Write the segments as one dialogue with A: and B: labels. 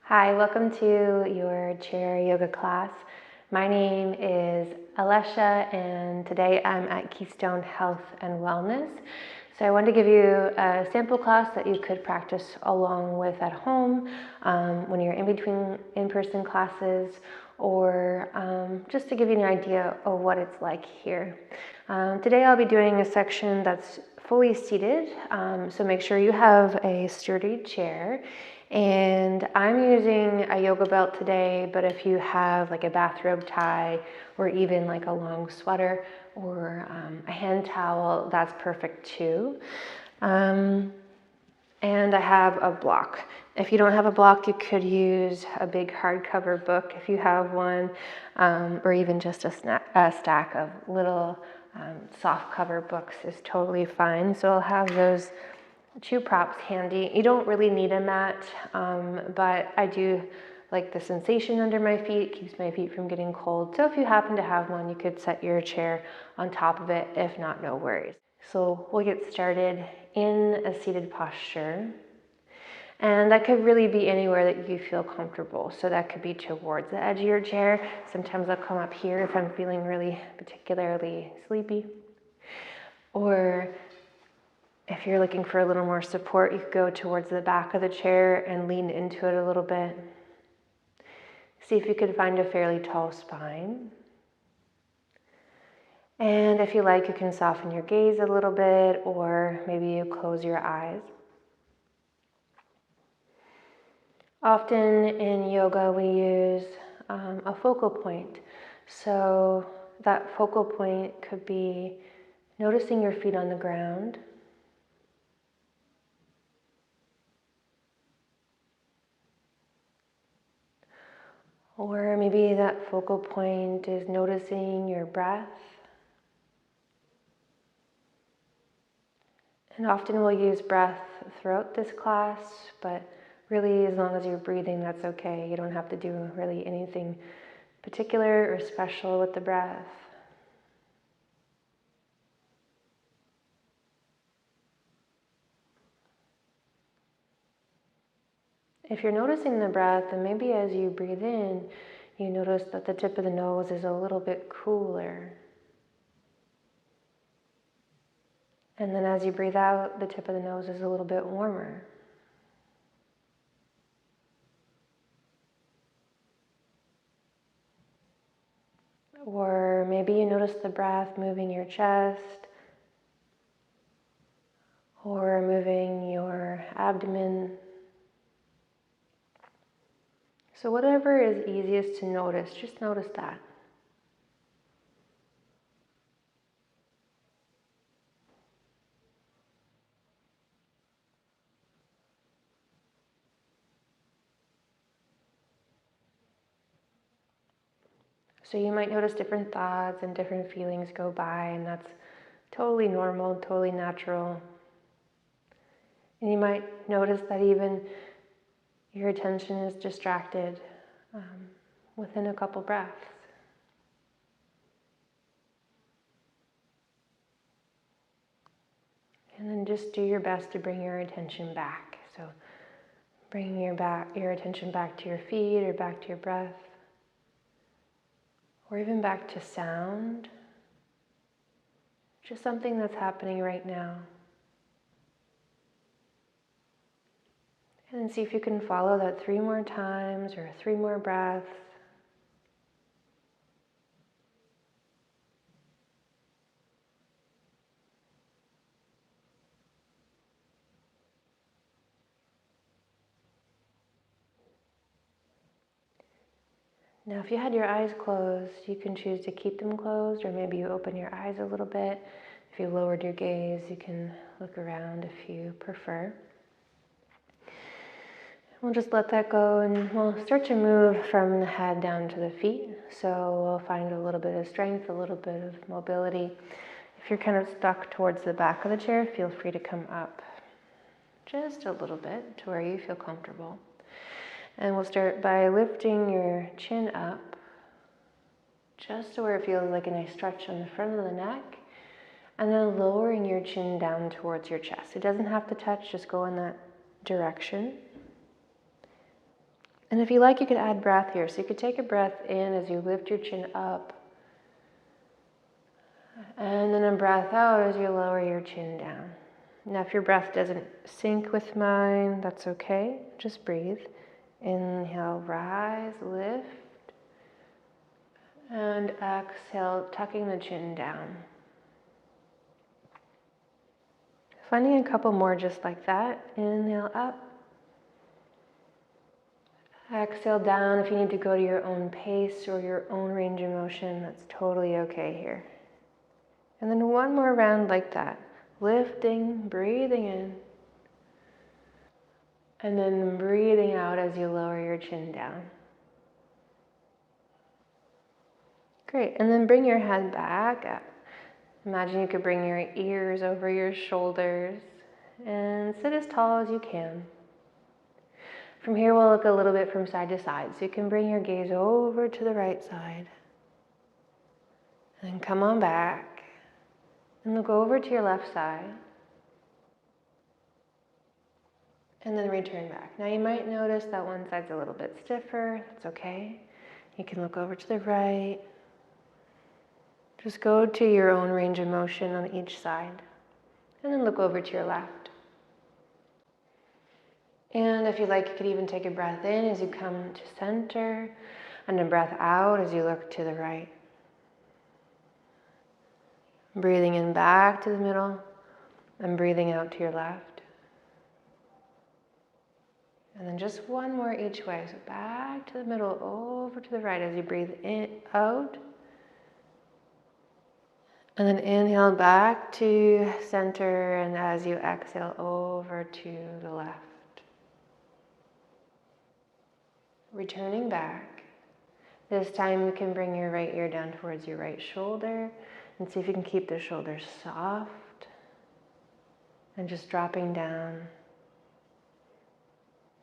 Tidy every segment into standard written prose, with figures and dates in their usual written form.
A: Hi, welcome to your chair yoga class. My name is Alesha and today I'm at Keystone Health and Wellness. So I wanted to give you a sample class that you could practice along with at home when you're in between in-person classes, or just to give you an idea of what it's like here. Today I'll be doing a section that's fully seated, so make sure you have a sturdy chair. And I'm using a yoga belt today, but if you have like a bathrobe tie or even like a long sweater or a hand towel, that's perfect too. And I have a block. If you don't have a block, you could use a big hardcover book if you have one, or even just a stack of little soft cover books is totally fine. So I'll have those two props handy. You don't really need a mat, but I do like the sensation under my feet. It keeps my feet from getting cold. So if you happen to have one, you could set your chair on top of it. If not, no worries. So we'll get started in a seated posture. And that could really be anywhere that you feel comfortable. So that could be towards the edge of your chair. Sometimes I'll come up here if I'm feeling really particularly sleepy. Or if you're looking for a little more support, you could go towards the back of the chair and lean into it a little bit. See if you could find a fairly tall spine. And if you like, you can soften your gaze a little bit, or maybe you close your eyes. Often in yoga, we use a focal point. So that focal point could be noticing your feet on the ground. Or maybe that focal point is noticing your breath. And often we'll use breath throughout this class, but really as long as you're breathing, that's okay. You don't have to do really anything particular or special with the breath. If you're noticing the breath, then maybe as you breathe in, you notice that the tip of the nose is a little bit cooler. And then as you breathe out, the tip of the nose is a little bit warmer. Or maybe you notice the breath moving your chest, or moving your abdomen. So whatever is easiest to notice, just notice that. So you might notice different thoughts and different feelings go by, and that's totally normal, totally natural. And you might notice that even your attention is distracted within a couple breaths. And then just do your best to bring your attention back. So bringing your attention back to your feet or back to your breath, or even back to sound. Just something that's happening right now. And then see if you can follow that 3 more times or 3 more breaths. Now, if you had your eyes closed, you can choose to keep them closed, or maybe you open your eyes a little bit. If you lowered your gaze, you can look around if you prefer. We'll just let that go, and we'll start to move from the head down to the feet. So we'll find a little bit of strength, a little bit of mobility. If you're kind of stuck towards the back of the chair, feel free to come up just a little bit to where you feel comfortable. And we'll start by lifting your chin up, just to where it feels like a nice stretch on the front of the neck, and then lowering your chin down towards your chest. It doesn't have to touch, just go in that direction. And if you like, you could add breath here. So you could take a breath in as you lift your chin up. And then a breath out as you lower your chin down. Now if your breath doesn't sync with mine, that's okay. Just breathe. Inhale, rise, lift. And exhale, tucking the chin down. Finding a couple more just like that. Inhale up. Exhale down. If you need to go to your own pace or your own range of motion, that's totally okay here. And then one more round like that. Lifting, breathing in. And then breathing out as you lower your chin down. Great. And then bring your head back up. Imagine you could bring your ears over your shoulders and sit as tall as you can. From here, we'll look a little bit from side to side. So you can bring your gaze over to the right side. And then come on back. And look over to your left side. And then return back. Now you might notice that one side's a little bit stiffer. That's okay. You can look over to the right. Just go to your own range of motion on each side. And then look over to your left. And if you like, you could even take a breath in as you come to center, and a breath out as you look to the right. Breathing in back to the middle, and breathing out to your left. And then just one more each way. So back to the middle, over to the right as you breathe in, out. And then inhale back to center, and as you exhale over to the left. Returning back. This time you can bring your right ear down towards your right shoulder and see if you can keep the shoulders soft and just dropping down.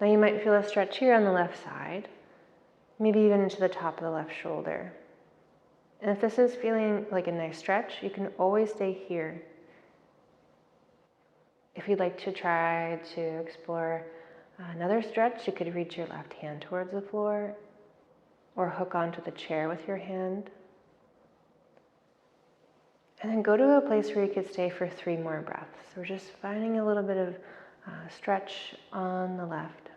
A: Now you might feel a stretch here on the left side, maybe even into the top of the left shoulder. And if this is feeling like a nice stretch, you can always stay here. If you'd like to try to explore another stretch, you could reach your left hand towards the floor or hook onto the chair with your hand. And then go to a place where you could stay for 3 more breaths. So we're just finding a little bit of stretch on the left.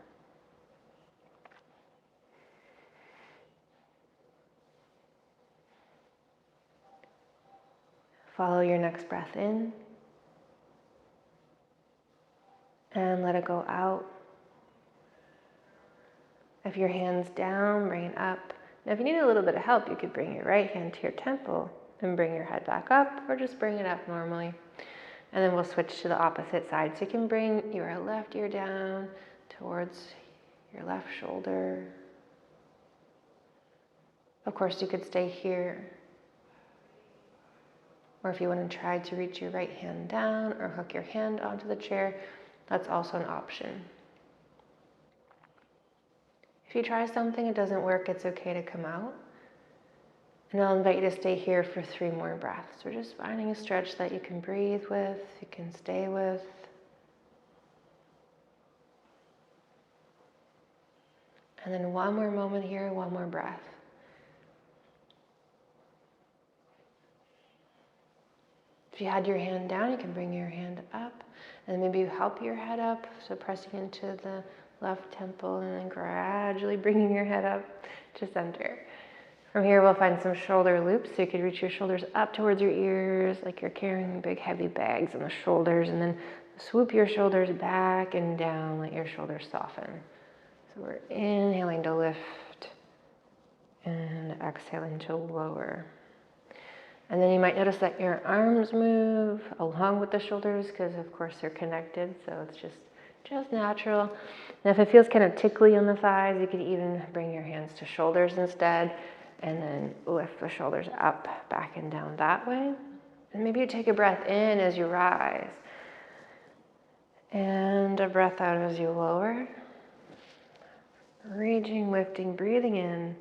A: Follow your next breath in and let it go out. If your hand's down, bring it up. Now if you need a little bit of help, you could bring your right hand to your temple and bring your head back up, or just bring it up normally. And then we'll switch to the opposite side. So you can bring your left ear down towards your left shoulder. Of course, you could stay here. Or if you want to try to reach your right hand down or hook your hand onto the chair, that's also an option. If you try something, it doesn't work, it's okay to come out. And I'll invite you to stay here for 3 more breaths. We're just finding a stretch that you can breathe with, you can stay with. And then one more moment here, one more breath. If you had your hand down, you can bring your hand up. And maybe you help your head up, so pressing into the left temple and then gradually bringing your head up to center. From here, we'll find some shoulder loops, so you could reach your shoulders up towards your ears, like you're carrying big heavy bags on the shoulders, and then swoop your shoulders back and down, let your shoulders soften. So we're inhaling to lift and exhaling to lower. And then you might notice that your arms move along with the shoulders, because of course they're connected, so it's just natural. And if it feels kind of tickly on the thighs, you could even bring your hands to shoulders instead, and then lift the shoulders up, back and down that way. And maybe you take a breath in as you rise, and a breath out as you lower. Reaching, lifting, breathing in,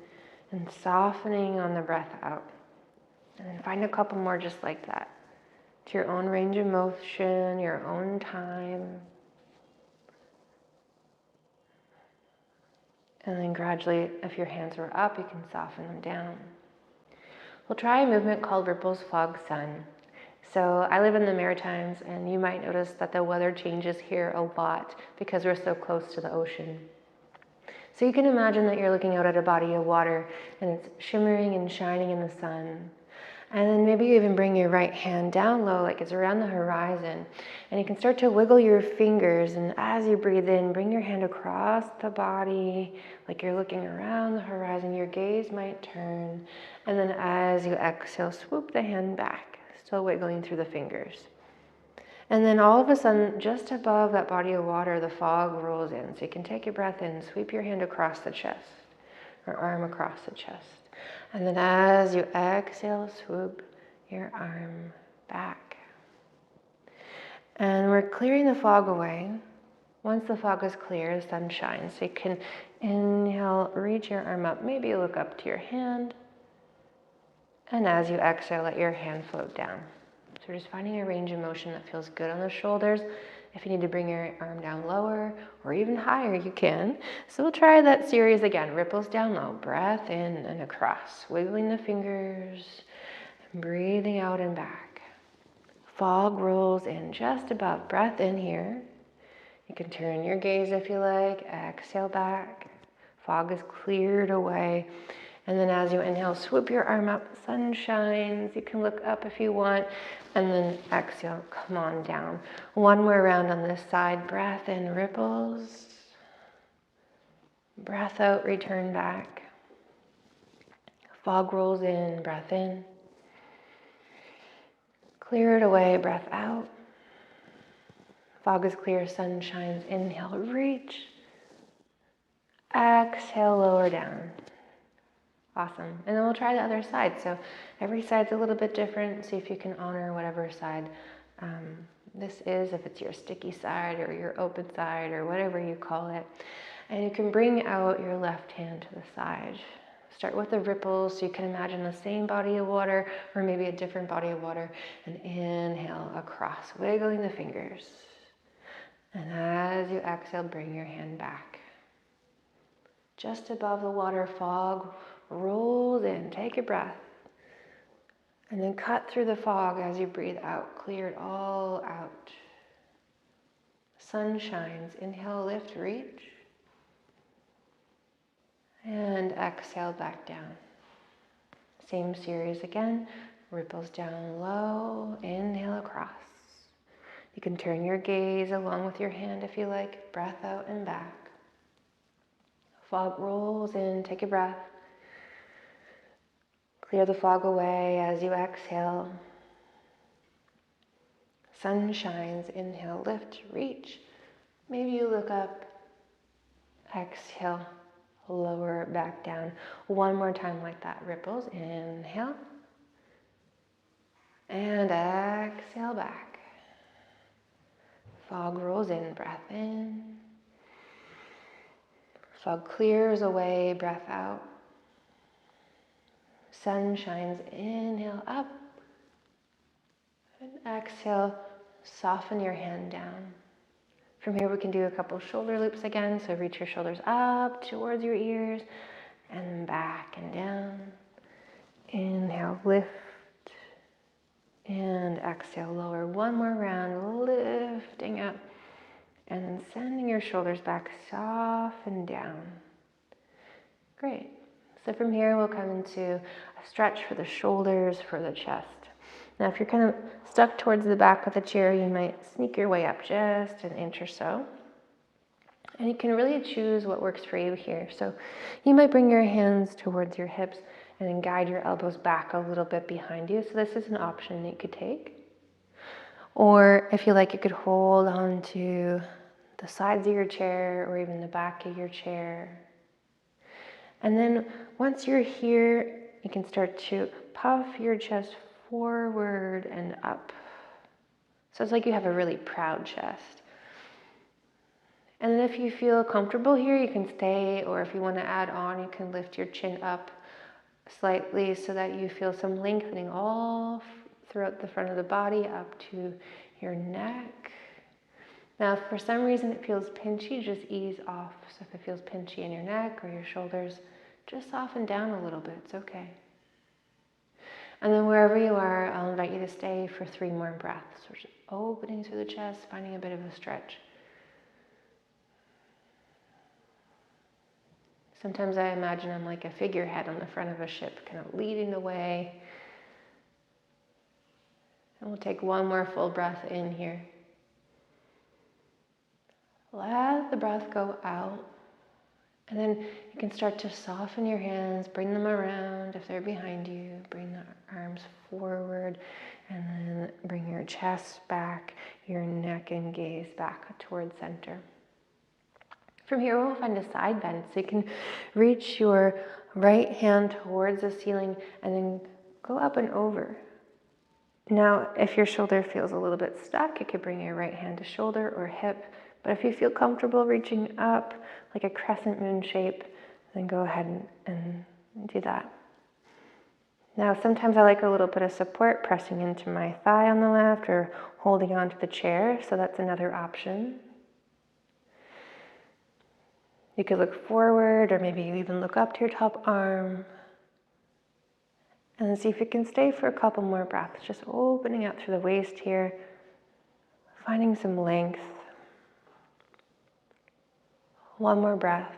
A: and softening on the breath out. And then find a couple more just like that, to your own range of motion, your own time. And then gradually, if your hands were up, you can soften them down. We'll try a movement called Ripples, Fog, Sun. So I live in the Maritimes, and you might notice that the weather changes here a lot because we're so close to the ocean. So you can imagine that you're looking out at a body of water and it's shimmering and shining in the sun. And then maybe you even bring your right hand down low, like it's around the horizon. And you can start to wiggle your fingers, and as you breathe in, bring your hand across the body, like you're looking around the horizon. Your gaze might turn. And then as you exhale, swoop the hand back, still wiggling through the fingers. And then all of a sudden, just above that body of water, the fog rolls in. So you can take a breath in, sweep your hand across the chest, or arm across the chest. And then as you exhale, swoop your arm back. And we're clearing the fog away. Once the fog is clear, the sun shines. So you can inhale, reach your arm up, maybe look up to your hand. And as you exhale, let your hand float down. So just finding a range of motion that feels good on the shoulders. If you need to bring your arm down lower or even higher, you can. So we'll try that series again. Ripples down low, breath in and across, wiggling the fingers, breathing out and back. Fog rolls in just above, breath in here. You can turn your gaze if you like, exhale back. Fog is cleared away. And then as you inhale, swoop your arm up, sun shines. You can look up if you want. And then exhale, come on down. One more round on this side. Breath in, ripples. Breath out, return back. Fog rolls in, breath in. Clear it away, breath out. Fog is clear, sun shines. Inhale, reach. Exhale, lower down. Awesome. And then we'll try the other side. So every side's a little bit different. See if you can honor whatever side this is, if it's your sticky side or your open side or whatever you call it. And you can bring out your left hand to the side. Start with the ripples, so you can imagine the same body of water or maybe a different body of water. And inhale across, wiggling the fingers. And as you exhale, bring your hand back. Just above the water, fog rolls in. Take a breath. And then cut through the fog as you breathe out. Clear it all out. Sun shines. Inhale, lift, reach. And exhale back down. Same series again. Ripples down low. Inhale across. You can turn your gaze along with your hand if you like. Breath out and back. Fog rolls in. Take a breath. Clear the fog away as you exhale. Sun shines. Inhale, lift, reach. Maybe you look up. Exhale, lower back down. One more time like that. Ripples. Inhale. And exhale back. Fog rolls in. Breath in. Fog clears away. Breath out. Sun shines. Inhale up. And exhale, soften your hand down. From here we can do a couple shoulder loops again. So reach your shoulders up towards your ears and back and down. Inhale, lift. And exhale, lower. One more round, lifting up. And then sending your shoulders back, soften down. Great. So from here we'll come into a stretch for the shoulders, for the chest. Now if you're kind of stuck towards the back of the chair, you might sneak your way up just an inch or so. And you can really choose what works for you here. So you might bring your hands towards your hips and then guide your elbows back a little bit behind you. So this is an option that you could take. Or if you like, you could hold on to the sides of your chair or even the back of your chair. And then once you're here, you can start to puff your chest forward and up. So it's like you have a really proud chest. And then if you feel comfortable here, you can stay, or if you want to add on, you can lift your chin up slightly so that you feel some lengthening all throughout the front of the body up to your neck. Now, if for some reason it feels pinchy, just ease off. So if it feels pinchy in your neck or your shoulders, just soften down a little bit, it's okay. And then wherever you are, I'll invite you to stay for 3 more breaths. So just opening through the chest, finding a bit of a stretch. Sometimes I imagine I'm like a figurehead on the front of a ship, kind of leading the way. And we'll take 1 more full breath in here. Let the breath go out. And then you can start to soften your hands, bring them around if they're behind you, bring the arms forward, and then bring your chest back, your neck and gaze back towards center. From here, we'll find a side bend. So you can reach your right hand towards the ceiling and then go up and over. Now, if your shoulder feels a little bit stuck, you could bring your right hand to shoulder or hip. But if you feel comfortable reaching up like a crescent moon shape, then go ahead and do that. Now, sometimes I like a little bit of support, pressing into my thigh on the left or holding onto the chair, so that's another option. You could look forward, or maybe you even look up to your top arm. And then see if you can stay for a couple more breaths, just opening out through the waist here, finding some length. 1 more breath.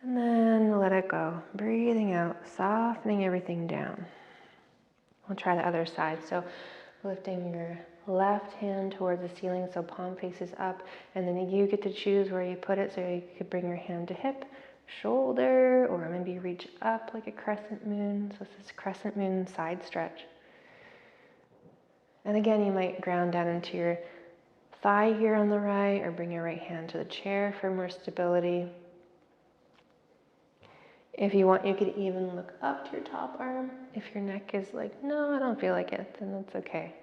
A: And then let it go. Breathing out, softening everything down. We'll try the other side. So lifting your left hand towards the ceiling, so palm faces up, and then you get to choose where you put it. So you could bring your hand to hip, shoulder, or maybe reach up like a crescent moon. So this is crescent moon side stretch. And again, you might ground down into your thigh here on the right, or bring your right hand to the chair for more stability. If you want, you could even look up to your top arm. If your neck is like, no, I don't feel like it, then that's okay.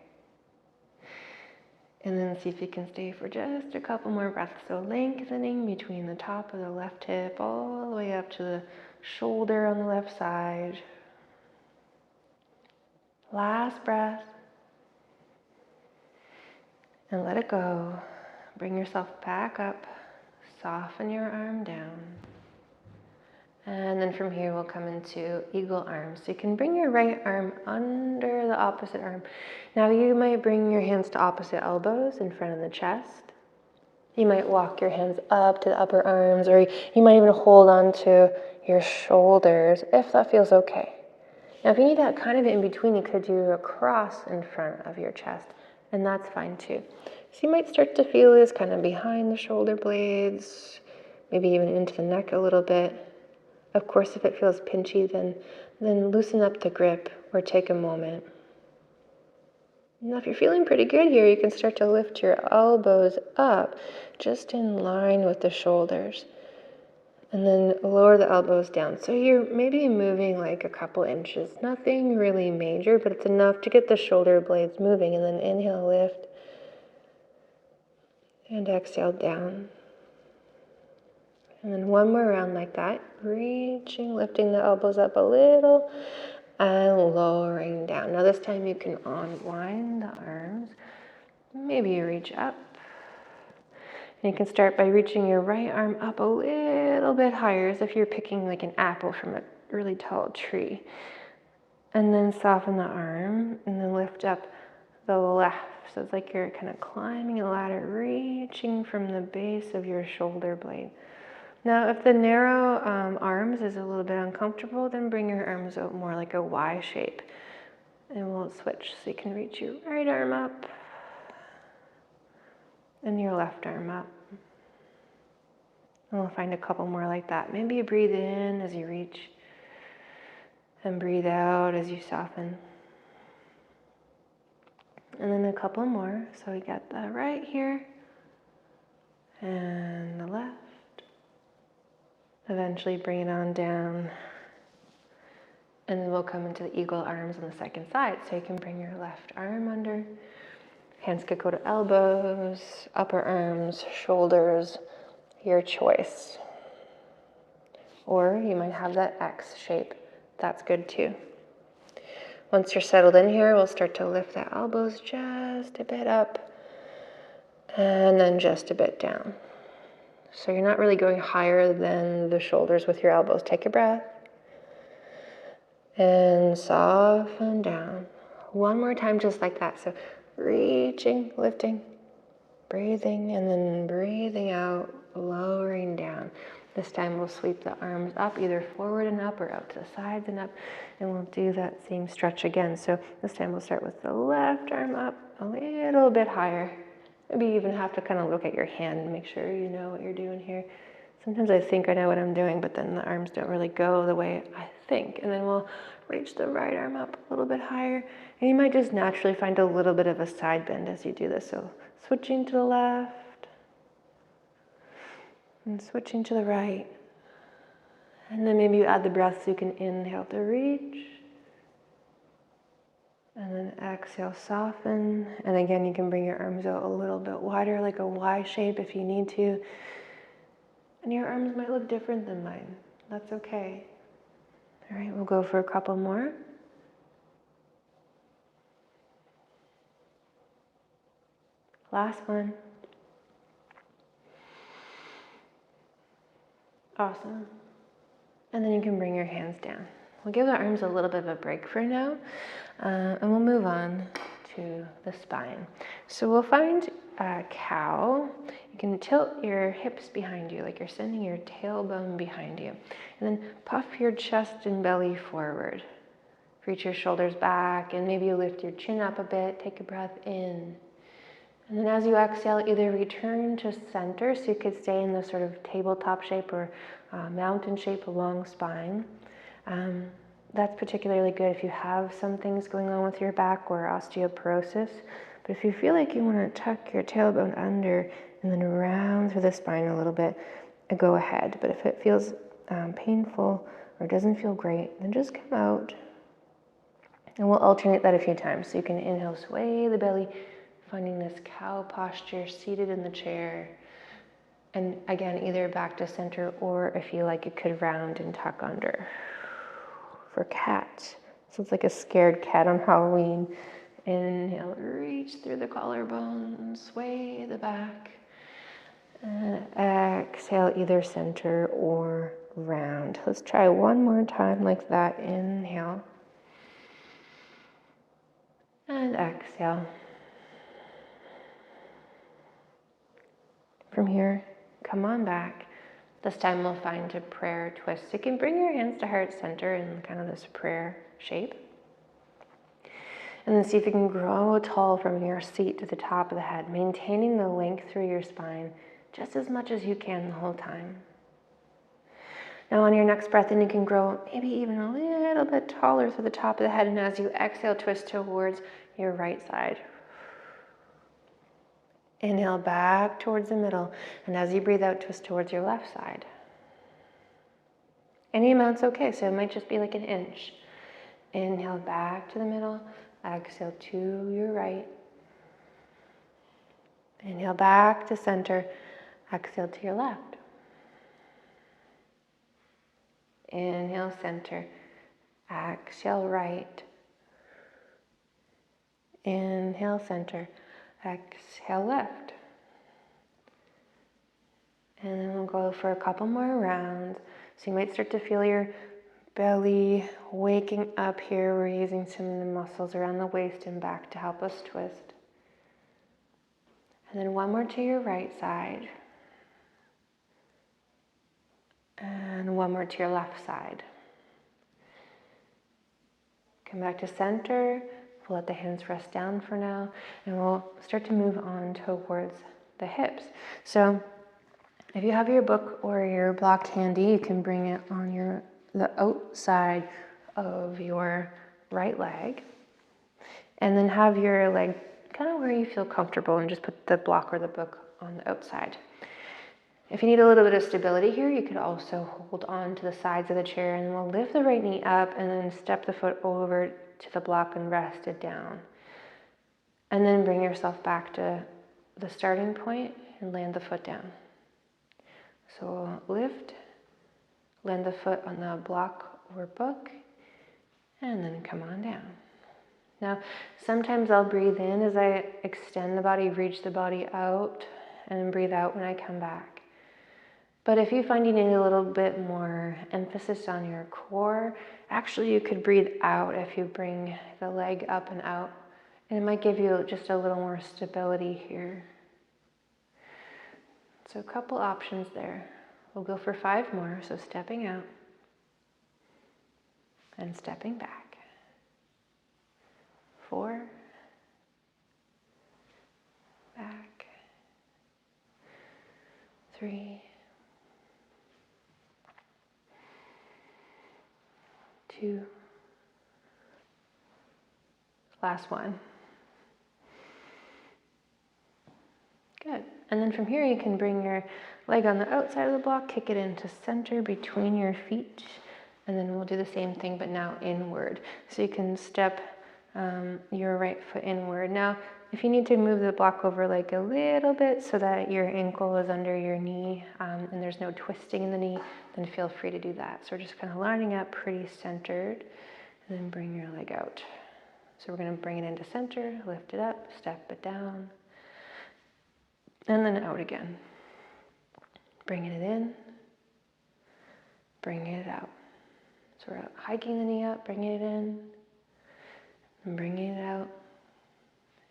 A: And then see if you can stay for just a couple more breaths. So lengthening between the top of the left hip all the way up to the shoulder on the left side. Last breath. And let it go. Bring yourself back up. Soften your arm down. And then from here, we'll come into eagle arms. So you can bring your right arm under the opposite arm. Now you might bring your hands to opposite elbows in front of the chest. You might walk your hands up to the upper arms, or you might even hold on to your shoulders if that feels okay. Now if you need that kind of in between, you could do a cross in front of your chest, and that's fine too. So you might start to feel this kind of behind the shoulder blades, maybe even into the neck a little bit. Of course, if it feels pinchy, then loosen up the grip or take a moment. Now, if you're feeling pretty good here, you can start to lift your elbows up just in line with the shoulders. And then lower the elbows down. So you're maybe moving like a couple inches. Nothing really major, but it's enough to get the shoulder blades moving. And then inhale, lift. And exhale, down. And then 1 more round like that, reaching, lifting the elbows up a little, and lowering down. Now this time you can unwind the arms. Maybe you reach up. And you can start by reaching your right arm up a little bit higher, as if you're picking like an apple from a really tall tree. And then soften the arm, and then lift up the left. So it's like you're kind of climbing a ladder, reaching from the base of your shoulder blade. Now, if the narrow arms is a little bit uncomfortable, then bring your arms out more like a Y shape. And we'll switch. So you can reach your right arm up and your left arm up. And we'll find a couple more like that. Maybe you breathe in as you reach and breathe out as you soften. And then a couple more. So we got the right here and the left. Eventually bring it on down. And then we'll come into the eagle arms on the second side. So you can bring your left arm under. Hands could go to elbows, upper arms, shoulders, your choice. Or you might have that X shape. That's good too. Once you're settled in here, we'll start to lift the elbows just a bit up and then just a bit down. So you're not really going higher than the shoulders with your elbows. Take a breath and soften down. One more time just like that. So reaching, lifting, breathing, and then breathing out, lowering down. This time we'll sweep the arms up, either forward and up or out to the sides and up, and we'll do that same stretch again. So this time we'll start with the left arm up a little bit higher. Maybe you even have to kind of look at your hand and make sure you know what you're doing here. Sometimes I think I know what I'm doing, but then the arms don't really go the way I think. And then we'll reach the right arm up a little bit higher. And you might just naturally find a little bit of a side bend as you do this. So switching to the left and switching to the right. And then maybe you add the breath so you can inhale to reach. And then exhale, soften. And again, you can bring your arms out a little bit wider, like a Y shape if you need to. And your arms might look different than mine. That's okay. All right, we'll go for a couple more. Last one. Awesome. And then you can bring your hands down. We'll give the arms a little bit of a break for now, and we'll move on to the spine. So we'll find a cow. You can tilt your hips behind you, like you're sending your tailbone behind you. And then puff your chest and belly forward. Reach your shoulders back, and maybe you lift your chin up a bit. Take a breath in. And then as you exhale, either return to center, so you could stay in this sort of tabletop shape or mountain shape, long spine. That's particularly good if you have some things going on with your back or osteoporosis. But if you feel like you want to tuck your tailbone under and then round through the spine a little bit, go ahead. But if it feels painful or doesn't feel great, then just come out. And we'll alternate that a few times. So you can inhale, sway the belly, finding this cow posture, seated in the chair. And again, either back to center, or if you like, you could round and tuck under. For cat. So it's like a scared cat on Halloween. Inhale, reach through the collarbone, sway the back. Exhale, either center or round. Let's try one more time like that. Inhale. And exhale. From here, come on back. This time we'll find a prayer twist. You can bring your hands to heart center in kind of this prayer shape. And then see if you can grow tall from your seat to the top of the head, maintaining the length through your spine just as much as you can the whole time. Now on your next breath in, you can grow maybe even a little bit taller through the top of the head. And as you exhale, twist towards your right side. Inhale back towards the middle, and as you breathe out, twist towards your left side. Any amount's okay, so it might just be like an inch. Inhale back to the middle, exhale to your right. Inhale back to center, exhale to your left. Inhale center, exhale right. Inhale center, exhale left. And then we'll go for a couple more rounds. So you might start to feel your belly waking up here. We're using some of the muscles around the waist and back to help us twist. And then one more to your right side. And one more to your left side. Come back to center. We'll let the hands rest down for now. And we'll start to move on towards the hips. So if you have your book or your block handy, you can bring it on the outside of your right leg. And then have your leg kind of where you feel comfortable, and just put the block or the book on the outside. If you need a little bit of stability here, you could also hold on to the sides of the chair, and we'll lift the right knee up and then step the foot over to the block and rest it down. And then bring yourself back to the starting point and land the foot down. So lift, land the foot on the block or book, and then come on down. Now, sometimes I'll breathe in as I extend the body, reach the body out, and then breathe out when I come back. But if you find you need a little bit more emphasis on your core, actually you could breathe out if you bring the leg up and out. And it might give you just a little more stability here. So a couple options there. We'll go for 5 more. So stepping out and stepping back. 4, back, 3, 2, last one. Good. And then from here you can bring your leg on the outside of the block, kick it into center between your feet, and then we'll do the same thing but now inward. So you can step your right foot inward. Now, if you need to move the block over like a little bit so that your ankle is under your knee and there's no twisting in the knee, then feel free to do that. So we're just kind of lining up pretty centered, and then bring your leg out. So we're going to bring it into center, lift it up, step it down, and then out again. Bringing it in, bringing it out. So we're hiking the knee up, bringing it in, and bringing it out.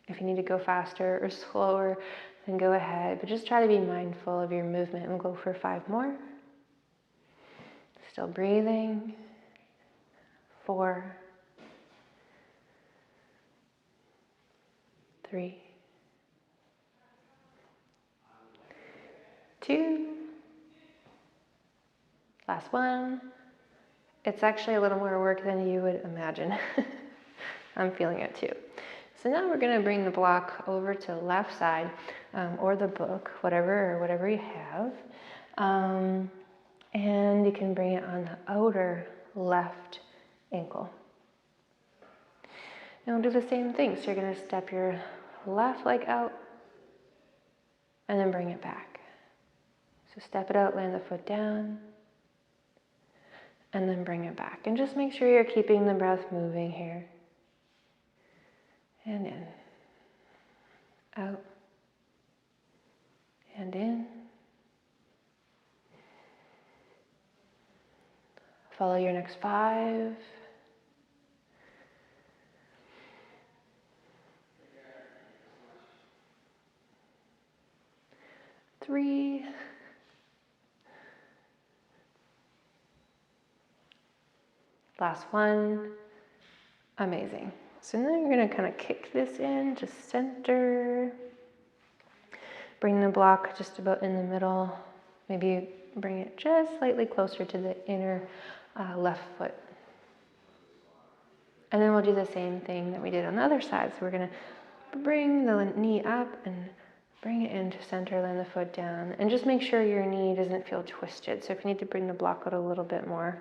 A: If you need to go faster or slower, then go ahead. But just try to be mindful of your movement. We'll go for 5 more. Still breathing. 4, 3, 2, last one. It's actually a little more work than you would imagine. I'm feeling it too. So now we're going to bring the block over to the left side, or the book, whatever you have. And you can bring it on the outer left ankle. And we'll do the same thing. So you're going to step your left leg out and then bring it back. So step it out, land the foot down, and then bring it back. And just make sure you're keeping the breath moving here. And in, out, and in. Follow your next 5. 3. Last one. Amazing. So now you're going to kind of kick this in to center. Bring the block just about in the middle. Maybe bring it just slightly closer to the inner left foot. And then we'll do the same thing that we did on the other side. So we're going to bring the knee up and bring it into center, land the foot down. And just make sure your knee doesn't feel twisted. So if you need to bring the block out a little bit more,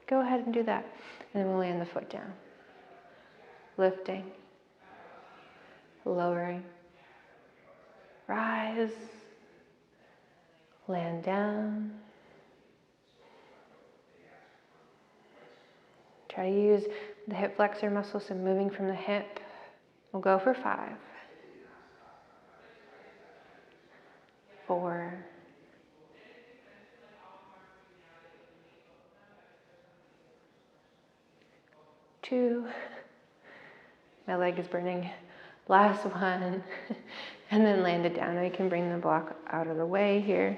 A: go ahead and do that. And then we'll land the foot down. Lifting, lowering, rise, land down. Try to use the hip flexor muscles, so moving from the hip. We'll go for 5, 4, 2. My leg is burning. Last one. And then land it down. Now you can bring the block out of the way here.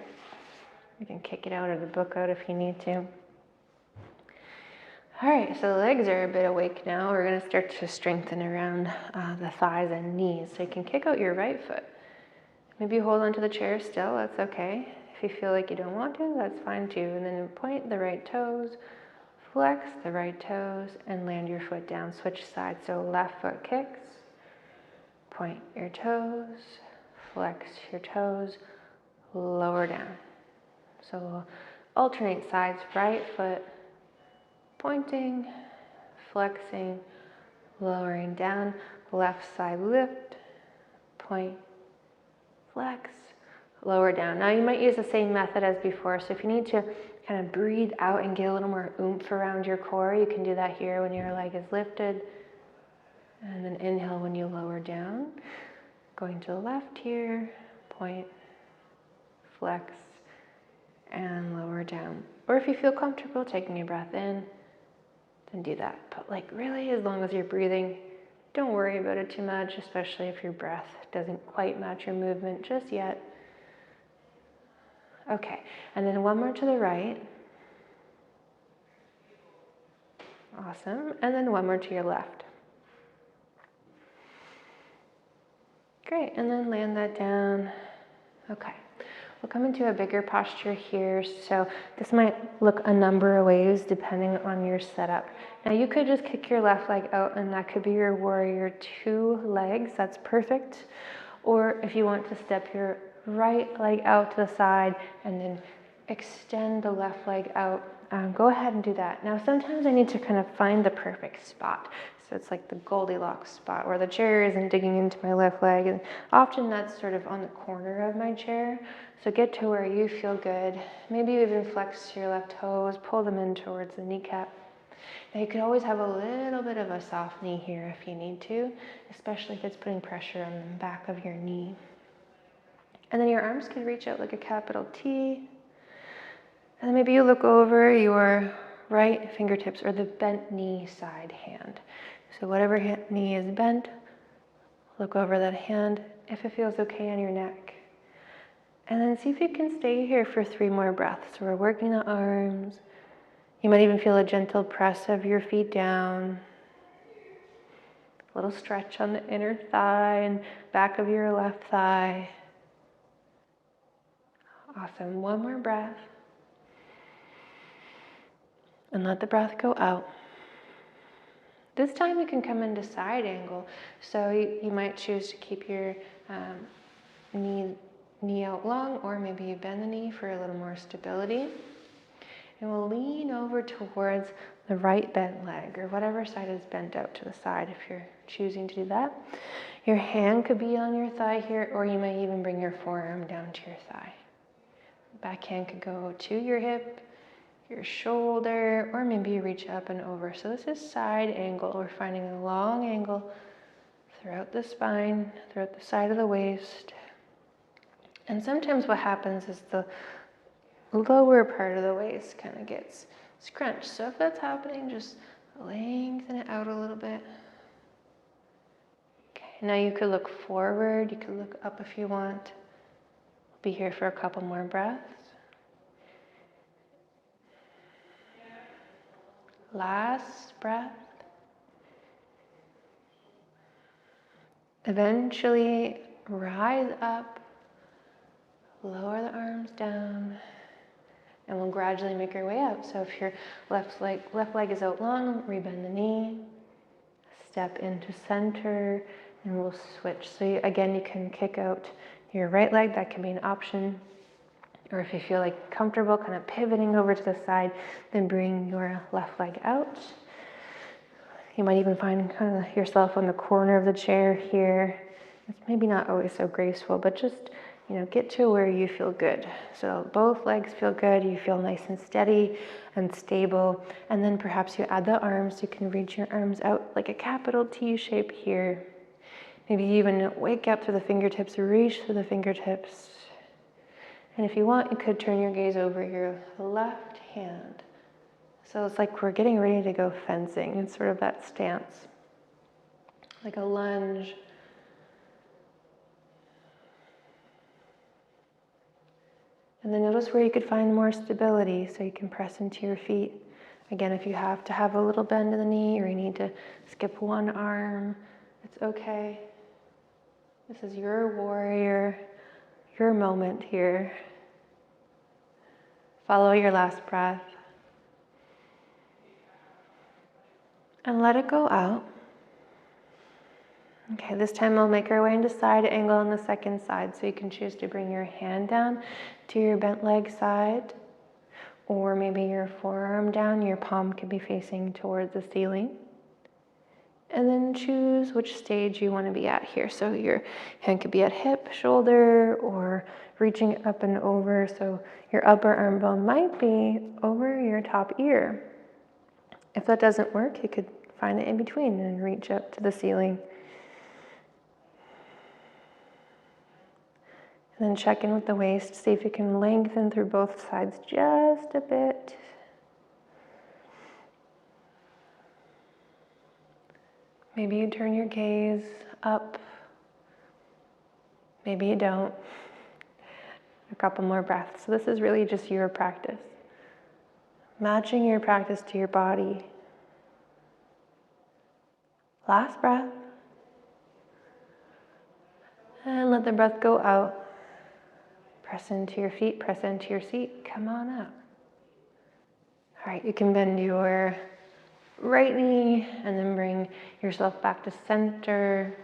A: You can kick it out or the book out if you need to. All right, so the legs are a bit awake now. We're going to start to strengthen around the thighs and knees. So you can kick out your right foot. Maybe you hold onto the chair still. That's okay. If you feel like you don't want to, that's fine too. And then point the right toes. Flex the right toes and land your foot down. Switch sides. So left foot kicks. Point your toes. Flex your toes. Lower down. So we'll alternate sides. Right foot pointing. Flexing. Lowering down. Left side lift. Point. Flex. Lower down. Now you might use the same method as before. So if you need to kind of breathe out and get a little more oomph around your core, you can do that here when your leg is lifted. And then inhale when you lower down, going to the left here, point, flex, and lower down. Or if you feel comfortable taking a breath in, then do that. But like really, as long as you're breathing, don't worry about it too much, especially if your breath doesn't quite match your movement just yet. Okay, and then one more to the right. Awesome, and then one more to your left. Great, and then land that down. Okay, we'll come into a bigger posture here. So this might look a number of ways depending on your setup. Now you could just kick your left leg out and that could be your warrior 2 legs, that's perfect. Or if you want to step your right leg out to the side and then extend the left leg out, go ahead and do that. Now sometimes I need to kind of find the perfect spot. So it's like the Goldilocks spot where the chair isn't digging into my left leg, and often that's sort of on the corner of my chair. So get to where you feel good. Maybe you even flex your left toes, pull them in towards the kneecap. Now you could always have a little bit of a soft knee here if you need to, especially if it's putting pressure on the back of your knee. And then your arms can reach out like a capital T. And then maybe you look over your right fingertips or the bent knee side hand. So whatever knee is bent, look over that hand if it feels okay on your neck. And then see if you can stay here for 3 more breaths. So we're working the arms. You might even feel a gentle press of your feet down. A little stretch on the inner thigh and back of your left thigh. Awesome, one more breath. And let the breath go out. This time you can come into side angle. So you might choose to keep your knee out long, or maybe you bend the knee for a little more stability. And we'll lean over towards the right bent leg, or whatever side is bent out to the side if you're choosing to do that. Your hand could be on your thigh here, or you might even bring your forearm down to your thigh. Back hand could go to your hip, your shoulder, or maybe you reach up and over. So this is side angle. We're finding a long angle throughout the spine, throughout the side of the waist. And sometimes what happens is the lower part of the waist kind of gets scrunched. So if that's happening, just lengthen it out a little bit. Okay, now you could look forward, you could look up if you want. Be here for a couple more breaths. Last breath. Eventually rise up, lower the arms down, and we'll gradually make our way up. So if your left leg is out long, rebend the knee, step into center, and we'll switch. So again, you can kick out your right leg, that can be an option. Or if you feel like comfortable kind of pivoting over to the side, then bring your left leg out. You might even find kind of yourself on the corner of the chair here. It's maybe not always so graceful, but just, get to where you feel good. So both legs feel good, you feel nice and steady and stable. And then perhaps you add the arms, you can reach your arms out like a capital T shape here. Maybe you even wake up through the fingertips, reach through the fingertips. And if you want, you could turn your gaze over your left hand. So it's like we're getting ready to go fencing. It's sort of that stance, like a lunge. And then notice where you could find more stability, so you can press into your feet. Again, if you have to have a little bend in the knee or you need to skip one arm, it's okay. This is your warrior, your moment here. Follow your last breath. And let it go out. Okay, this time we'll make our way into side angle on the second side. So you can choose to bring your hand down to your bent leg side, or maybe your forearm down. Your palm could be facing towards the ceiling. And then choose which stage you want to be at here. So your hand could be at hip, shoulder, or reaching up and over. So your upper arm bone might be over your top ear. If that doesn't work, you could find it in between and reach up to the ceiling. And then check in with the waist, see if you can lengthen through both sides just a bit. Maybe you turn your gaze up. Maybe you don't. A couple more breaths. So this is really just your practice. Matching your practice to your body. Last breath. And let the breath go out. Press into your feet, press into your seat. Come on up. All right, you can bend your right knee and then bring yourself back to center.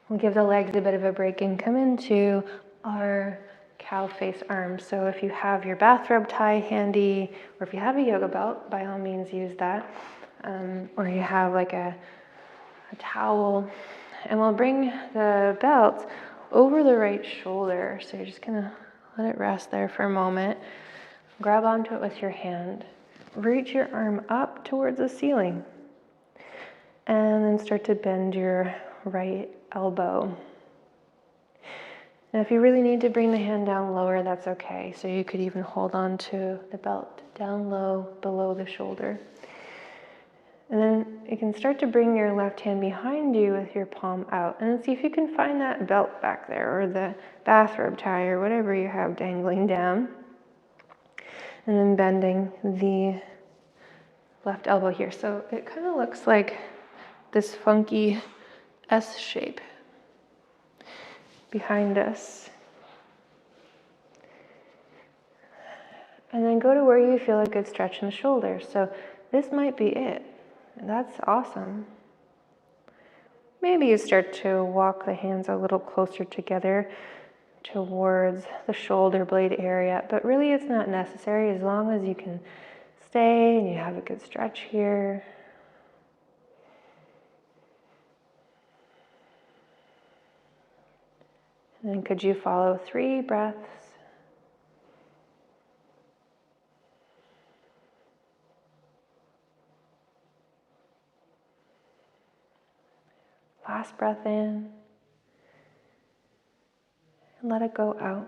A: We'll give the legs a bit of a break and come into our cow face arms. So if you have your bathrobe tie handy, or if you have a yoga belt, by all means use that. Or you have like a towel. And we'll bring the belt over the right shoulder. So you're just gonna let it rest there for a moment. Grab onto it with your hand. Reach your arm up towards the ceiling. And then start to bend your right elbow. Now if you really need to bring the hand down lower, that's okay. So you could even hold on to the belt down low below the shoulder. And then you can start to bring your left hand behind you with your palm out and see if you can find that belt back there or the bathrobe tie or whatever you have dangling down. And then bending the left elbow here. So it kind of looks like this funky S shape behind us. And then go to where you feel a good stretch in the shoulders. So this might be it. That's awesome. Maybe you start to walk the hands a little closer together towards the shoulder blade area, but really it's not necessary as long as you can stay and you have a good stretch here. And then could you follow 3 breaths? Last breath in, and let it go out.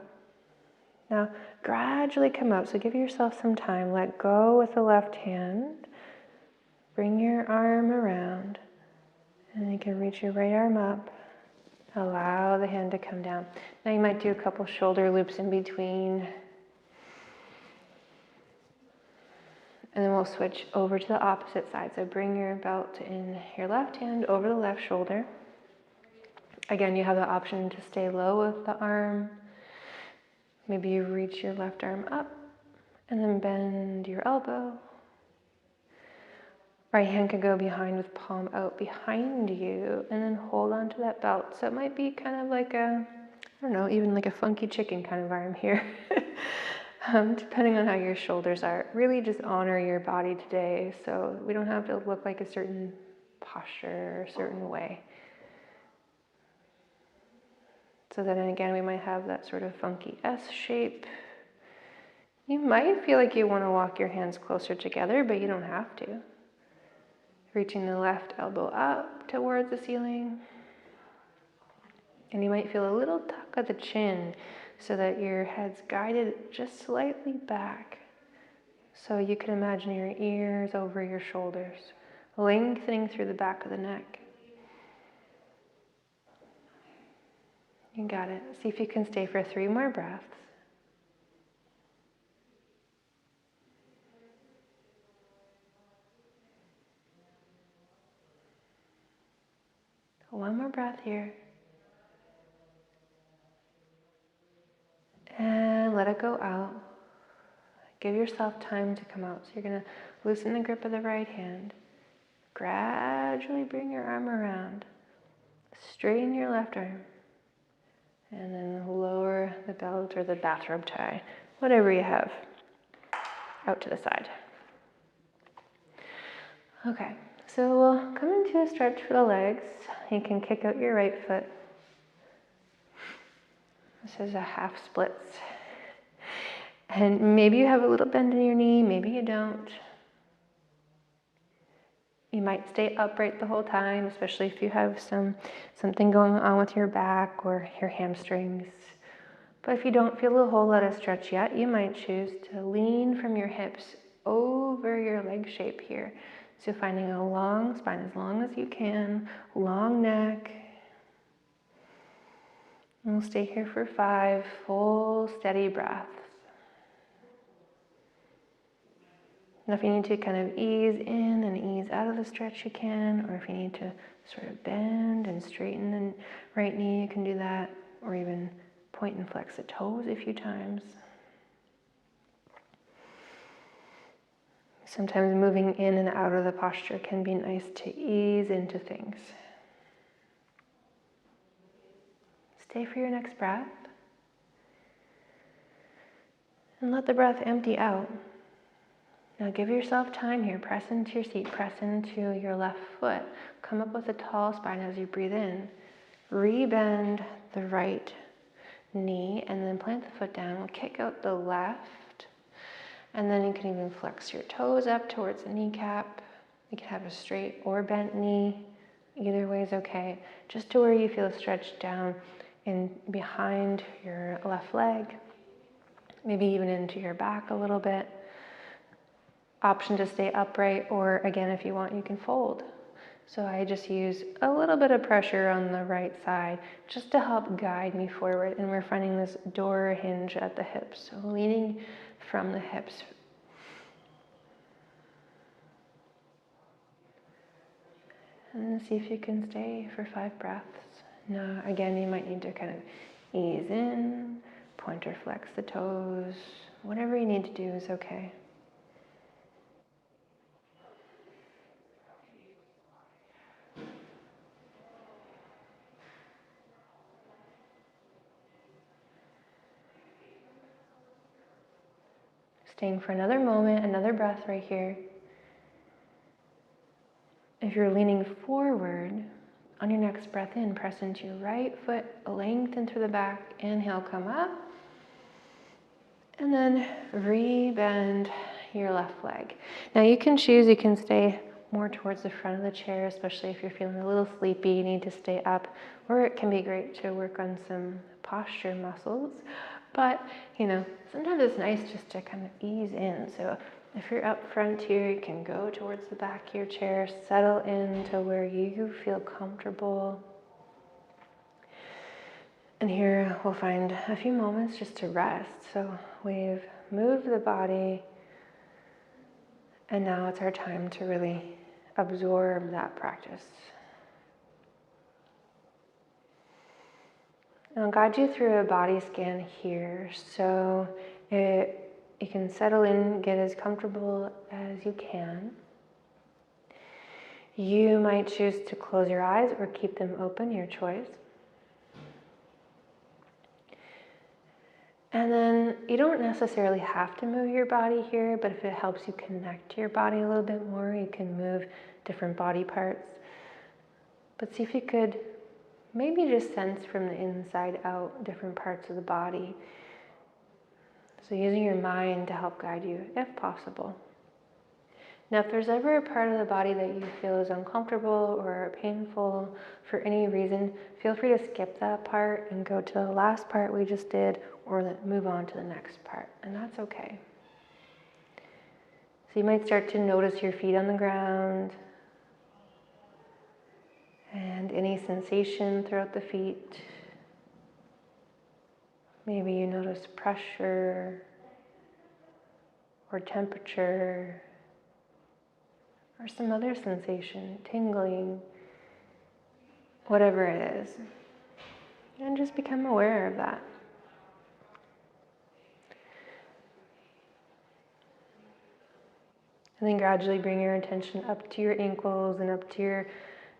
A: Now, gradually come up, so give yourself some time. Let go with the left hand. Bring your arm around, and you can reach your right arm up. Allow the hand to come down. Now you might do a couple shoulder loops in between. And then we'll switch over to the opposite side. So bring your belt in your left hand over the left shoulder. Again, you have the option to stay low with the arm. Maybe you reach your left arm up and then bend your elbow. Right hand can go behind with palm out behind you and then hold on to that belt. So it might be kind of like a, I don't know, even like a funky chicken kind of arm here. Depending on how your shoulders are. Really just honor your body today, so we don't have to look like a certain posture or a certain way. So then again, we might have that sort of funky S shape. You might feel like you want to walk your hands closer together, but you don't have to. Reaching the left elbow up towards the ceiling. And you might feel a little tuck of the chin so that your head's guided just slightly back. So you can imagine your ears over your shoulders, lengthening through the back of the neck. You got it. See if you can stay for 3 more breaths. One more breath here. And let it go out. Give yourself time to come out. So you're going to loosen the grip of the right hand. Gradually bring your arm around. Straighten your left arm. And then lower the belt or the bathrobe tie, whatever you have, out to the side. Okay, so we'll come into a stretch for the legs. You can kick out your right foot. This is a half splits. And maybe you have a little bend in your knee, maybe you don't. You might stay upright the whole time, especially if you have something going on with your back or your hamstrings. But if you don't feel a whole lot of stretch yet, you might choose to lean from your hips over your leg shape here. So finding a long spine, as long as you can, long neck. And we'll stay here for 5 full steady breaths. And if you need to kind of ease in and ease out of the stretch, you can, or if you need to sort of bend and straighten the right knee, you can do that, or even point and flex the toes a few times. Sometimes moving in and out of the posture can be nice to ease into things. Stay for your next breath. And let the breath empty out. Now give yourself time here. Press into your seat. Press into your left foot. Come up with a tall spine as you breathe in. Rebend the right knee and then plant the foot down. We'll kick out the left. And then you can even flex your toes up towards the kneecap. You can have a straight or bent knee. Either way is okay. Just to where you feel stretched down in behind your left leg. Maybe even into your back a little bit. Option to stay upright, or again, if you want, you can fold. So I just use a little bit of pressure on the right side just to help guide me forward. And we're finding this door hinge at the hips. So leaning from the hips. And see if you can stay for 5 breaths. Now, again, you might need to kind of ease in, point or flex the toes. Whatever you need to do is okay. Staying for another moment, another breath right here. If you're leaning forward, on your next breath in, press into your right foot, lengthen through the back, inhale, come up. And then re-bend your left leg. Now you can choose, you can stay more towards the front of the chair, especially if you're feeling a little sleepy, you need to stay up, or it can be great to work on some posture muscles. But, sometimes it's nice just to kind of ease in. So if you're up front here, you can go towards the back of your chair, settle into where you feel comfortable. And here we'll find a few moments just to rest. So we've moved the body, and now it's our time to really absorb that practice. And I'll guide you through a body scan here, so you can settle in, get as comfortable as you can. You might choose to close your eyes or keep them open, your choice. And then you don't necessarily have to move your body here, but if it helps you connect to your body a little bit more, you can move different body parts. But see if you could maybe just sense from the inside out different parts of the body. So using your mind to help guide you, if possible. Now, if there's ever a part of the body that you feel is uncomfortable or painful for any reason, feel free to skip that part and go to the last part we just did, or move on to the next part, and that's okay. So you might start to notice your feet on the ground and any sensation throughout the feet. Maybe you notice pressure or temperature or some other sensation, tingling, whatever it is. And just become aware of that. And then gradually bring your attention up to your ankles and up to your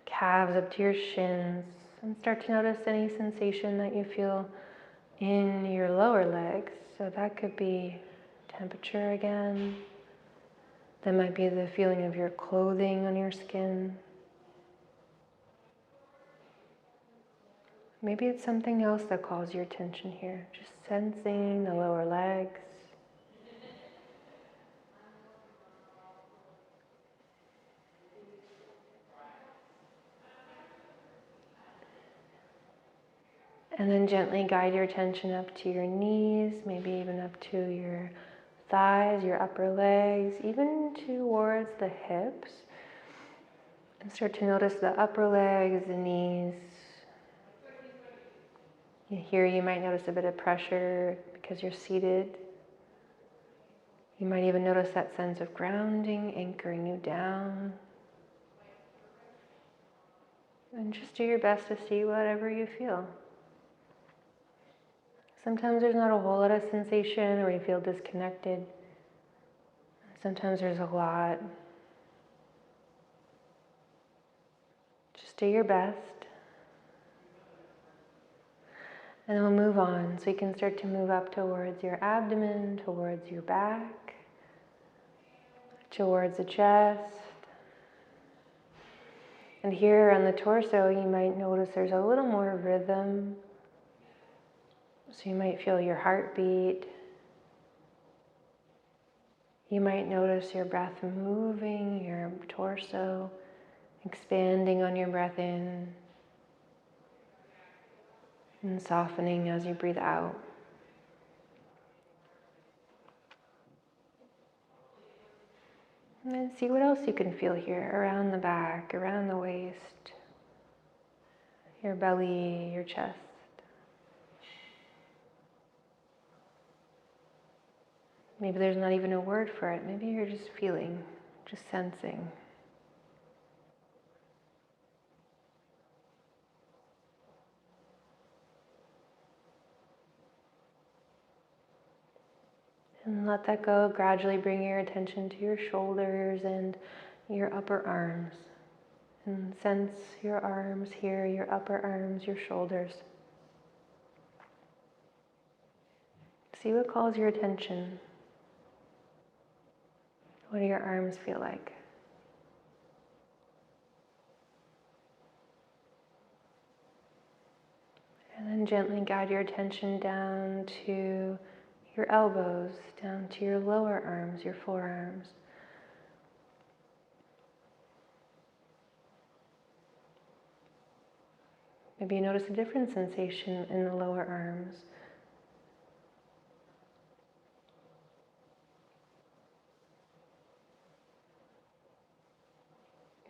A: calves, up to your shins, and start to notice any sensation that you feel in your lower legs. So that could be temperature again. That might be the feeling of your clothing on your skin. Maybe it's something else that calls your attention here. Just sensing the lower legs. And then gently guide your attention up to your knees, maybe even up to your thighs, your upper legs, even towards the hips. And start to notice the upper legs, the knees. Here you might notice a bit of pressure because you're seated. You might even notice that sense of grounding, anchoring you down. And just do your best to see whatever you feel. Sometimes there's not a whole lot of sensation or you feel disconnected. Sometimes there's a lot. Just do your best. And then we'll move on. So you can start to move up towards your abdomen, towards your back, towards the chest. And here on the torso, you might notice there's a little more rhythm. So you might feel your heartbeat. You might notice your breath moving, your torso expanding on your breath in and softening as you breathe out. And then see what else you can feel here, around the back, around the waist, your belly, your chest. Maybe there's not even a word for it. Maybe you're just feeling, just sensing. And let that go. Gradually bring your attention to your shoulders and your upper arms. And sense your arms here, your upper arms, your shoulders. See what calls your attention. What do your arms feel like? And then gently guide your attention down to your elbows, down to your lower arms, your forearms. Maybe you notice a different sensation in the lower arms.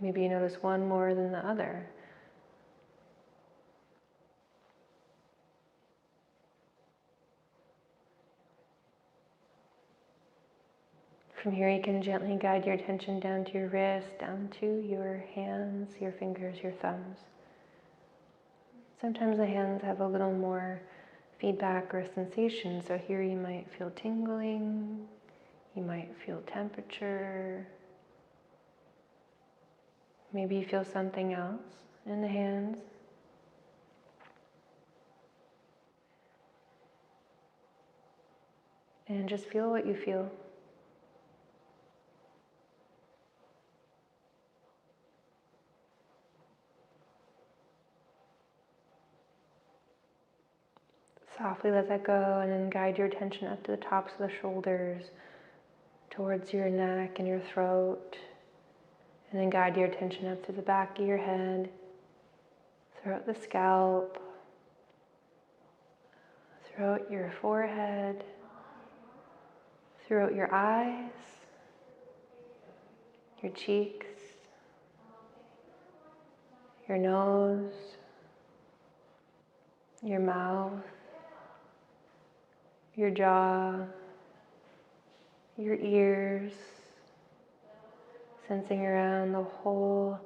A: Maybe you notice one more than the other. From here you can gently guide your attention down to your wrists, down to your hands, your fingers, your thumbs. Sometimes the hands have a little more feedback or sensation, so here you might feel tingling, you might feel temperature. Maybe you feel something else in the hands. And just feel what you feel. Softly let that go and then guide your attention up to the tops of the shoulders, towards your neck and your throat. And then guide your attention up to the back of your head, throughout the scalp, throughout your forehead, throughout your eyes, your cheeks, your nose, your mouth, your jaw, your ears, sensing around the whole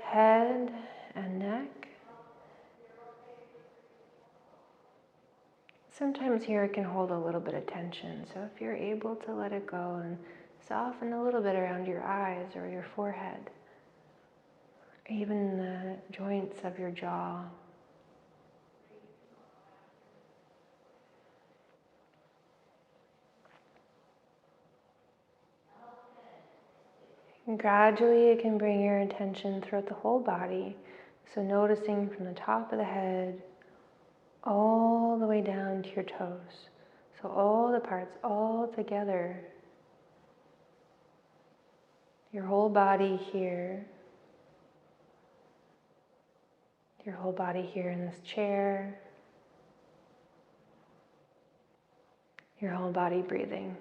A: head and neck. Sometimes here it can hold a little bit of tension, so if you're able to let it go and soften a little bit around your eyes or your forehead, or even the joints of your jaw. And gradually you can bring your attention throughout the whole body, so noticing from the top of the head all the way down to your toes. So all the parts all together. Your whole body here. your whole body here in this chair, your whole body breathing.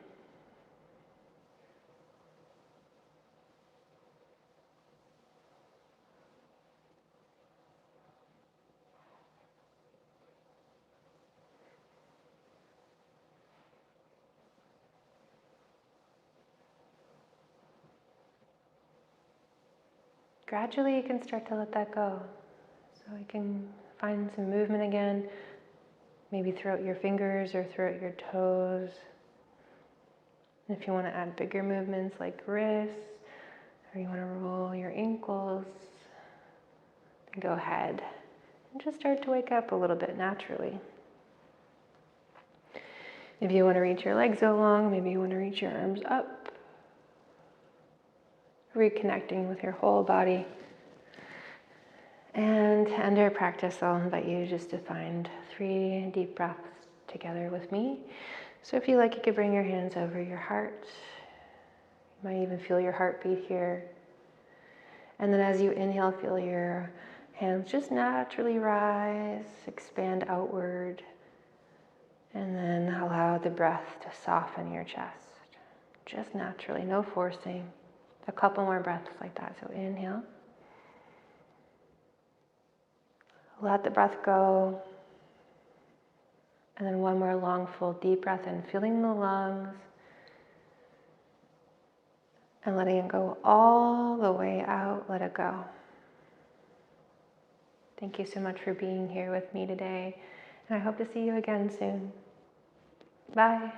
A: Gradually you can start to let that go. So you can find some movement again, maybe throughout your fingers or throughout your toes. And if you want to add bigger movements like wrists, or you want to roll your ankles, then go ahead and just start to wake up a little bit naturally. If you want to reach your legs along, maybe you want to reach your arms up, reconnecting with your whole body. And to end our practice, I'll invite you just to find 3 deep breaths together with me. So if you like, you could bring your hands over your heart. You might even feel your heartbeat here. And then as you inhale, feel your hands just naturally rise, expand outward. And then allow the breath to soften your chest. Just naturally, no forcing. A couple more breaths like that. So inhale. Let the breath go. And then one more long, full, deep breath in, feeling the lungs. And letting it go all the way out. Let it go. Thank you so much for being here with me today. And I hope to see you again soon. Bye.